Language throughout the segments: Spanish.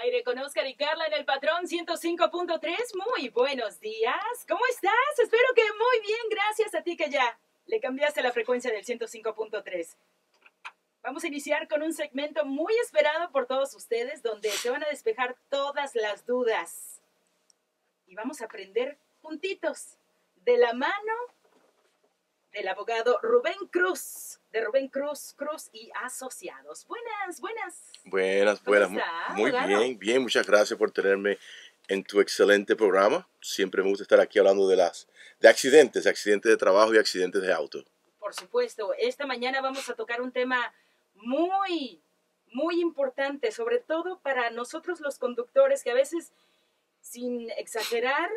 aire con Oscar y Carla en el Patrón 105.3. Muy buenos días. ¿Cómo estás? Espero que muy bien, gracias a ti que ya le cambiaste la frecuencia del 105.3. Vamos a iniciar con un segmento muy esperado por todos ustedes, donde se van a despejar todas las dudas. Y vamos a aprender juntitos, de la mano del abogado Rubén Cruz, de Rubén Cruz y Asociados. Buenas. Buenas. ¿Cómo está, Muy abogado? bien. Muchas gracias por tenerme en tu excelente programa. Siempre me gusta estar aquí hablando de accidentes de trabajo y accidentes de auto. Por supuesto, esta mañana vamos a tocar un tema muy importante, sobre todo para nosotros los conductores, que a veces, sin exagerar,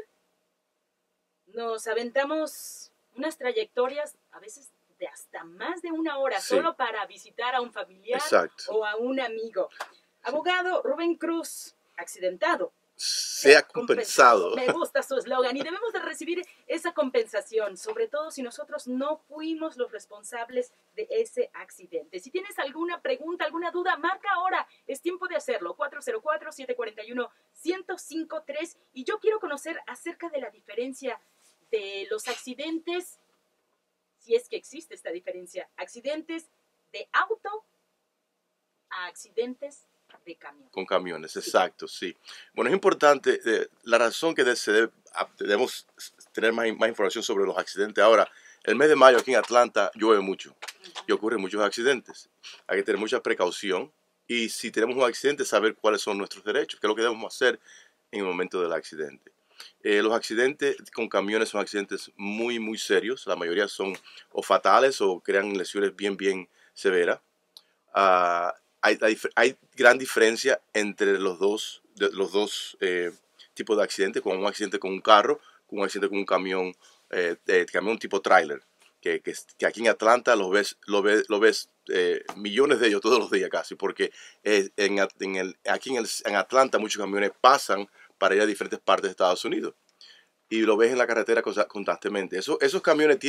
nos aventamos unas trayectorias, a veces de hasta más de una hora, Sí. solo para visitar a un familiar Exacto. o a un amigo. Abogado Rubén Cruz, accidentado. Sea compensado. Me gusta su eslogan y debemos de recibir esa compensación, sobre todo si nosotros no fuimos los responsables de ese accidente. Si tienes alguna pregunta, alguna duda, marca ahora. Es tiempo de hacerlo. 404-741-1053. Y yo quiero conocer acerca de la diferencia de los accidentes, si es que existe esta diferencia, accidentes de auto a accidentes de camión. Con camiones, exacto, sí. Bueno, es importante, la razón que debemos tener más información sobre los accidentes ahora, el mes de mayo aquí en Atlanta llueve mucho y ocurren muchos accidentes. Hay que tener mucha precaución y si tenemos un accidente, saber cuáles son nuestros derechos, qué es lo que debemos hacer en el momento del accidente. Los accidentes con camiones son accidentes muy serios. La mayoría son o fatales o crean lesiones bien severas. Hay gran diferencia entre los dos tipos de accidentes, con un accidente con un carro, con un accidente con un camión, camión tipo tráiler, que aquí en Atlanta lo ves millones de ellos todos los días casi, porque aquí en Atlanta muchos camiones pasan para ir a diferentes partes de Estados Unidos y lo ves en la carretera constantemente. Esos camiones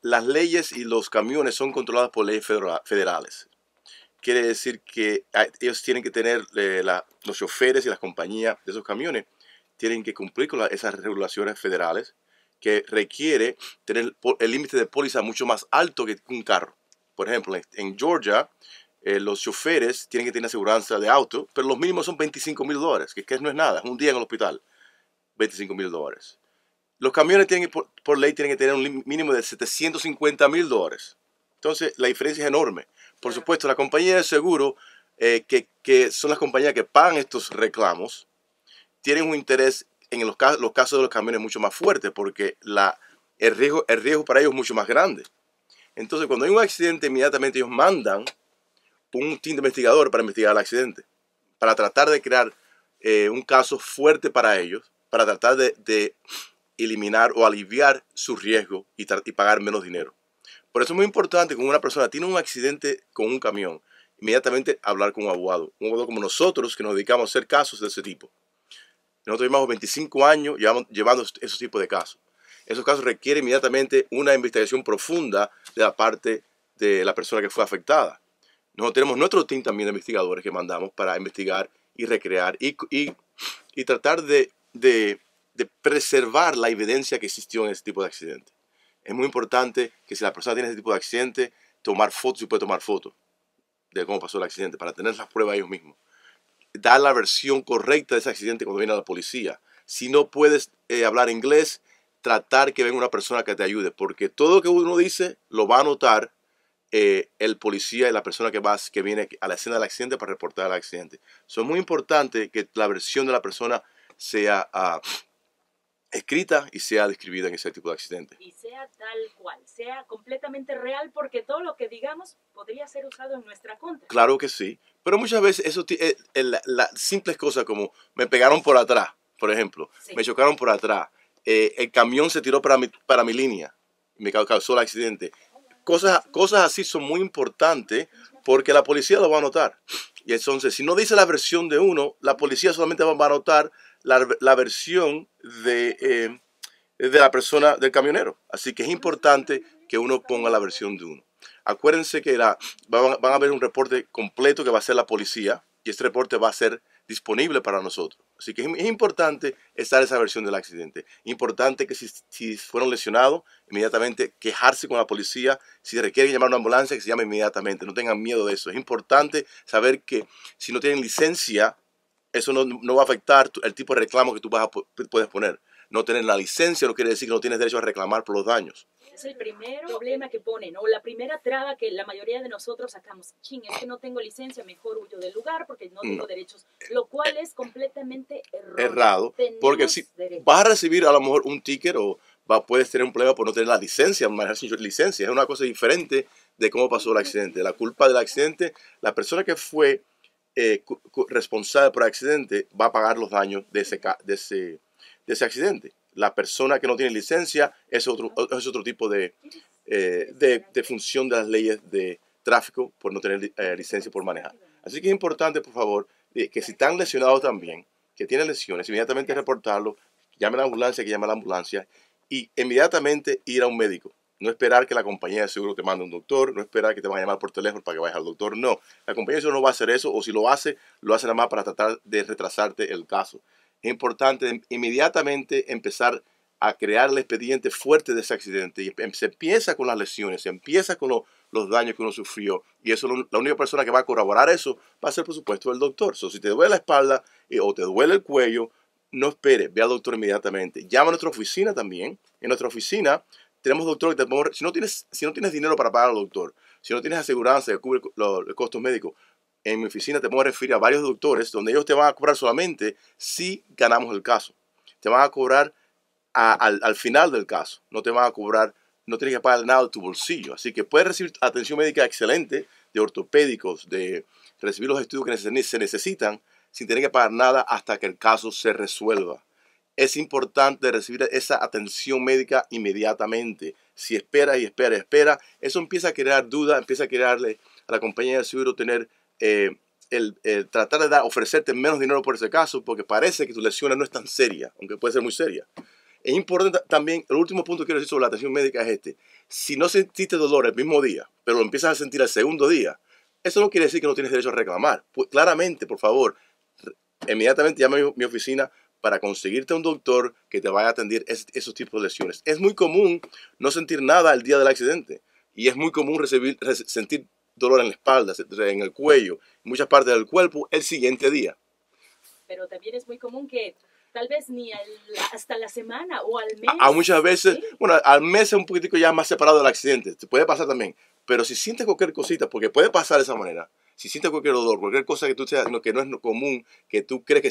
las leyes y los camiones son controlados por leyes federales. Quiere decir que ellos tienen que tener, los choferes y las compañías de esos camiones tienen que cumplir con esas regulaciones federales que requiere tener el límite de póliza mucho más alto que un carro. Por ejemplo, en Georgia, los choferes tienen que tener aseguranza de auto, pero los mínimos son $25,000, que no es nada, es un día en el hospital, $25,000. Los camiones por ley tienen que tener un mínimo de $750,000. Entonces, la diferencia es enorme. Por supuesto, la compañía de seguro, que son las compañías que pagan estos reclamos, tienen un interés en los casos de los camiones mucho más fuerte, porque el riesgo para ellos es mucho más grande. Entonces, cuando hay un accidente, inmediatamente ellos mandan un team de investigadores para investigar el accidente, para tratar de crear un caso fuerte para ellos, para tratar de eliminar o aliviar su riesgo y pagar menos dinero. Por eso es muy importante que cuando una persona tiene un accidente con un camión, inmediatamente hablar con un abogado como nosotros, que nos dedicamos a hacer casos de ese tipo. Nosotros llevamos 25 años llevando esos tipos de casos. Esos casos requieren inmediatamente una investigación profunda de la parte de la persona que fue afectada. Nosotros tenemos nuestro team también de investigadores que mandamos para investigar y recrear y tratar de preservar la evidencia que existió en ese tipo de accidente. Es muy importante que si la persona tiene ese tipo de accidente, tomar fotos, si puede tomar fotos de cómo pasó el accidente, para tener las pruebas ellos mismos. Dar la versión correcta de ese accidente cuando viene a la policía. Si no puedes hablar inglés, tratar que venga una persona que te ayude, porque todo lo que uno dice lo va a anotar el policía y la persona que viene a la escena del accidente para reportar el accidente. Es muy importante que la versión de la persona sea escrita y sea describida en ese tipo de accidente. Y sea tal cual, sea completamente real, porque todo lo que digamos podría ser usado en nuestra contra. Claro que sí, pero muchas veces las simples cosas como me pegaron por atrás, por ejemplo, Sí. me chocaron por atrás, el camión se tiró para mi línea y me causó el accidente. Cosas así son muy importantes porque la policía lo va a notar. Y entonces, si no dice la versión de uno, la policía solamente va a notar la versión de la persona, del camionero. Así que es importante que uno ponga la versión de uno. Acuérdense que van a ver un reporte completo que va a hacer la policía y este reporte va a ser disponible para nosotros. Así que es importante estar esa versión del accidente. Importante que si fueron lesionados, inmediatamente quejarse con la policía. Si requieren llamar a una ambulancia, que se llame inmediatamente. No tengan miedo de eso. Es importante saber que si no tienen licencia, eso no va a afectar el tipo de reclamo que tú puedes poner. No tener la licencia no quiere decir que no tienes derecho a reclamar por los daños. Es el primer problema que ponen, o la primera traba que la mayoría de nosotros sacamos. Ching, es que no tengo licencia, mejor huyo del lugar porque no tengo derechos. Lo cual es completamente errado. Porque si vas a recibir a lo mejor un ticket o puedes tener un problema por no tener la licencia, manejar sin licencia. Es una cosa diferente de cómo pasó el accidente. La culpa del accidente, la persona que fue responsable por el accidente va a pagar los daños de ese accidente. La persona que no tiene licencia es otro tipo de función de las leyes de tráfico por no tener licencia por manejar. Así que es importante, por favor, que si están lesionados también, que tienen lesiones, inmediatamente reportarlo, llame a la ambulancia, que llame a la ambulancia y inmediatamente ir a un médico. No esperar que la compañía de seguro te mande un doctor, no esperar que te van a llamar por teléfono para que vayas al doctor. No, la compañía de seguro no va a hacer eso, o si lo hace nada más para tratar de retrasarte el caso. Es importante inmediatamente empezar a crear el expediente fuerte de ese accidente. Y se empieza con las lesiones, se empieza con los daños que uno sufrió. Y eso, la única persona que va a corroborar eso va a ser, por supuesto, el doctor. Si te duele la espalda o te duele el cuello, no espere, ve al doctor inmediatamente. Llama a nuestra oficina también. En nuestra oficina tenemos doctor que si no tienes dinero para pagar al doctor, si no tienes aseguranza que cubre los costos médicos, en mi oficina te puedo referir a varios doctores donde ellos te van a cobrar solamente si ganamos el caso. Te van a cobrar al final del caso. No te van a cobrar, no tienes que pagar nada de tu bolsillo. Así que puedes recibir atención médica excelente de ortopédicos, de recibir los estudios que se necesitan sin tener que pagar nada hasta que el caso se resuelva. Es importante recibir esa atención médica inmediatamente. Si espera y espera, eso empieza a crear duda, empieza a crearle a la compañía de seguro tener tratar de ofrecerte menos dinero por ese caso porque parece que tu lesión no es tan seria, aunque puede ser muy seria. Es importante también, el último punto que quiero decir sobre la atención médica es este. Si no sentiste dolor el mismo día, pero lo empiezas a sentir el segundo día, eso no quiere decir que no tienes derecho a reclamar. Pues, claramente, por favor, inmediatamente llama a mi oficina para conseguirte un doctor que te vaya a atender esos tipos de lesiones. Es muy común no sentir nada el día del accidente y es muy común sentir dolor en la espalda, en el cuello, en muchas partes del cuerpo el siguiente día. Pero también es muy común que tal vez ni hasta la semana o al mes. Muchas veces, ¿sí? Bueno, al mes es un poquitico ya más separado del accidente, te puede pasar también. Pero si sientes cualquier cosita, porque puede pasar de esa manera, si sientes cualquier dolor, cualquier cosa que que no es común, que tú crees que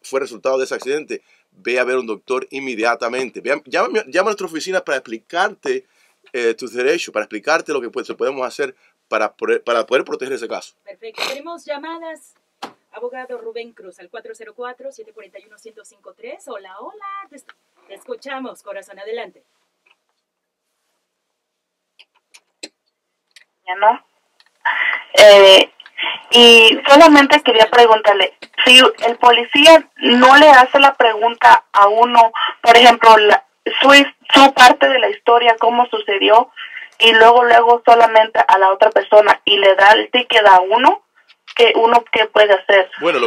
fue resultado de ese accidente, ve a ver a un doctor inmediatamente. Llama a nuestra oficina para explicarte tus derechos, para explicarte lo que podemos hacer para poder proteger ese caso. Perfecto. Tenemos llamadas. Abogado Rubén Cruz, al 404-741-1053. Hola, te escuchamos, corazón, adelante. ¿No? Y solamente quería preguntarle, si el policía no le hace la pregunta a uno, por ejemplo, su parte de la historia, cómo sucedió, y luego solamente a la otra persona y le da el ticket a uno, ¿qué puede hacer? Bueno,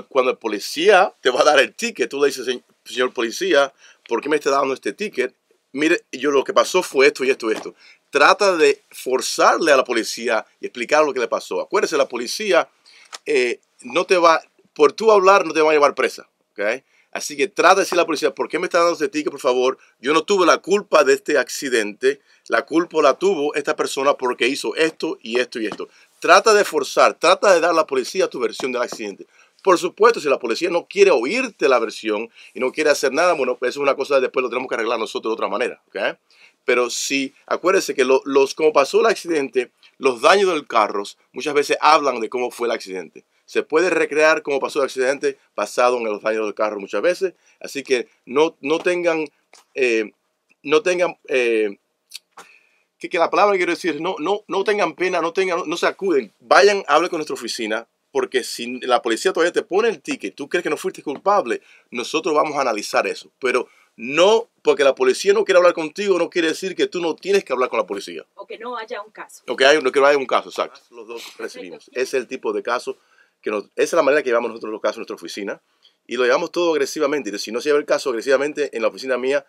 cuando el policía te va a dar el ticket, tú le dices, señor policía, ¿por qué me está dando este ticket? Mire, lo que pasó fue esto y esto y esto. Trata de forzarle a la policía y explicar lo que le pasó. Acuérdese, la policía por tú hablar no te va a llevar presa, ¿ok? Así que trata de decirle a la policía, ¿por qué me está dando este ticket, por favor? Yo no tuve la culpa de este accidente. La culpa la tuvo esta persona porque hizo esto y esto y esto. Trata de trata de dar a la policía tu versión del accidente. Por supuesto, si la policía no quiere oírte la versión y no quiere hacer nada, bueno, pues eso es una cosa que después lo tenemos que arreglar nosotros de otra manera, ¿ok? Pero sí, acuérdese que como pasó el accidente, los daños del carro muchas veces hablan de cómo fue el accidente. Se puede recrear cómo pasó el accidente basado en los daños del carro muchas veces. Así que no tengan, que la palabra que quiero decir, no tengan pena, no se acuden. Vayan, hablen con nuestra oficina, porque si la policía todavía te pone el ticket, tú crees que no fuiste culpable, nosotros vamos a analizar eso. Pero no, porque la policía no quiere hablar contigo, no quiere decir que tú no tienes que hablar con la policía. O que no haya un caso. O que no haya un caso, exacto. Los dos recibimos. Ese es el tipo de caso esa es la manera que llevamos nosotros los casos en nuestra oficina, y lo llevamos todo agresivamente. Y si no se lleva el caso agresivamente en la oficina mía,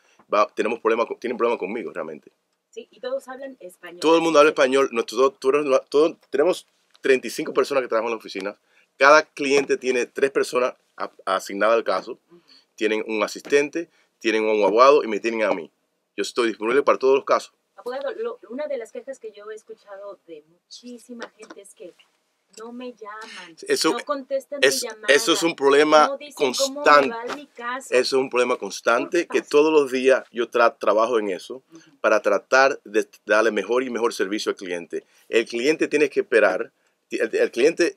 tienen problemas conmigo realmente. Sí, y todos hablan español. Todo el mundo habla español. Tenemos 35 personas que trabajan en la oficina. Cada cliente tiene 3 personas asignadas al caso. Tienen un asistente, tienen un abogado y me tienen a mí. Yo estoy disponible para todos los casos. Abogado, una de las quejas que yo he escuchado de muchísima gente es que no me llaman, no contestan mi llamada. Eso es un problema no dicen constante. cómo me va mi caso. Eso es un problema constante que todos los días yo trabajo en eso para tratar de darle mejor y mejor servicio al cliente. El cliente tiene que esperar, el cliente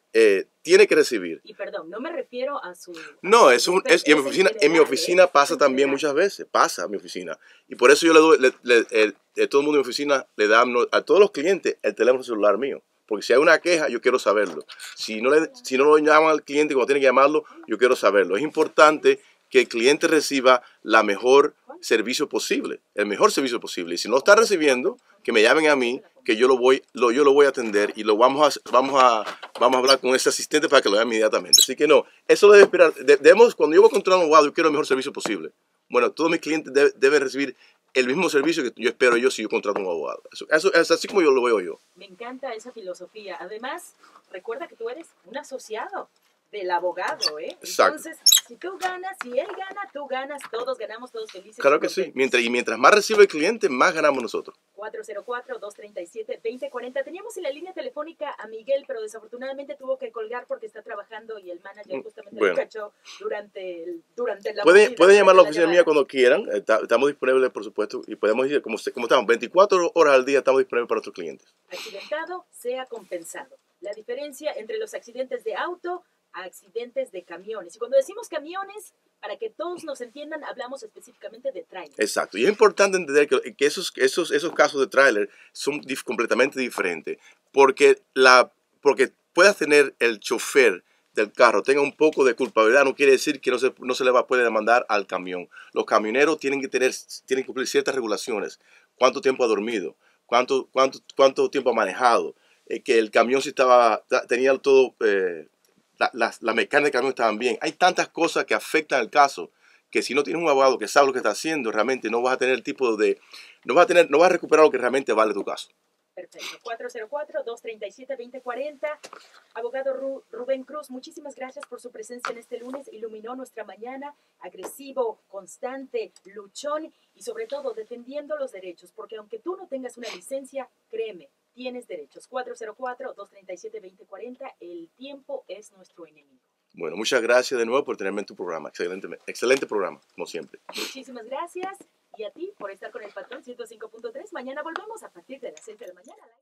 tiene que recibir. Y perdón, no me refiero a su... No, en mi oficina pasa también muchas veces, pasa en mi oficina. Y por eso yo todo el mundo en mi oficina le da a todos los clientes el teléfono celular mío. Porque si hay una queja, yo quiero saberlo. Si no lo llaman al cliente cuando tiene que llamarlo, yo quiero saberlo. Es importante que el cliente reciba la mejor servicio posible, el mejor servicio posible. Y si no lo está recibiendo, que me llamen a mí, que yo lo voy a atender y vamos a hablar con ese asistente para que lo haga inmediatamente. Así que no, eso debe esperar. Cuando yo voy a contratar un abogado, yo quiero el mejor servicio posible. Bueno, todos mis clientes deben recibir el mismo servicio que yo espero si yo contrato un abogado. Eso es así como yo lo veo yo. Me encanta esa filosofía. Además, recuerda que tú eres un asociado del abogado, ¿eh? Exacto. Entonces, si tú ganas, si él gana, tú ganas, todos ganamos, todos felices. Claro que sí. Mientras más recibe el cliente, más ganamos nosotros. 404-237-2040. Teníamos en la línea telefónica a Miguel, pero desafortunadamente tuvo que colgar porque está trabajando y el manager justamente lo cachó durante la... Pueden llamar a la oficina mía cuando quieran. Estamos disponibles, por supuesto, y podemos ir, como estamos, 24 horas al día estamos disponibles para nuestros clientes. Accidentado, sea compensado. La diferencia entre los accidentes de auto a accidentes de camiones. Y cuando decimos camiones, para que todos nos entiendan, hablamos específicamente de tráiler. Exacto. Y es importante entender que esos casos de tráiler son completamente diferentes. Porque puedas tener el chofer del carro tenga un poco de culpabilidad, no quiere decir que no se le puede demandar al camión. Los camioneros tienen que cumplir ciertas regulaciones. ¿Cuánto tiempo ha dormido? ¿Cuánto tiempo ha manejado? Que el camión tenía todo... La mecánica del camión estaban bien. Hay tantas cosas que afectan el caso que si no tienes un abogado que sabe lo que está haciendo, realmente no vas a tener no vas a recuperar lo que realmente vale tu caso. Perfecto. 404-237-2040. Abogado Rubén Cruz, muchísimas gracias por su presencia en este lunes. Iluminó nuestra mañana, agresivo, constante, luchón y sobre todo defendiendo los derechos, porque aunque tú no tengas una licencia, créeme, tienes derechos. 404-237-2040. El tiempo es nuestro enemigo. Bueno, muchas gracias de nuevo por tenerme en tu programa. Excelente programa, como siempre. Muchísimas gracias. Y a ti por estar con el Patrón 105.3. Mañana volvemos a partir de las 6 de la mañana.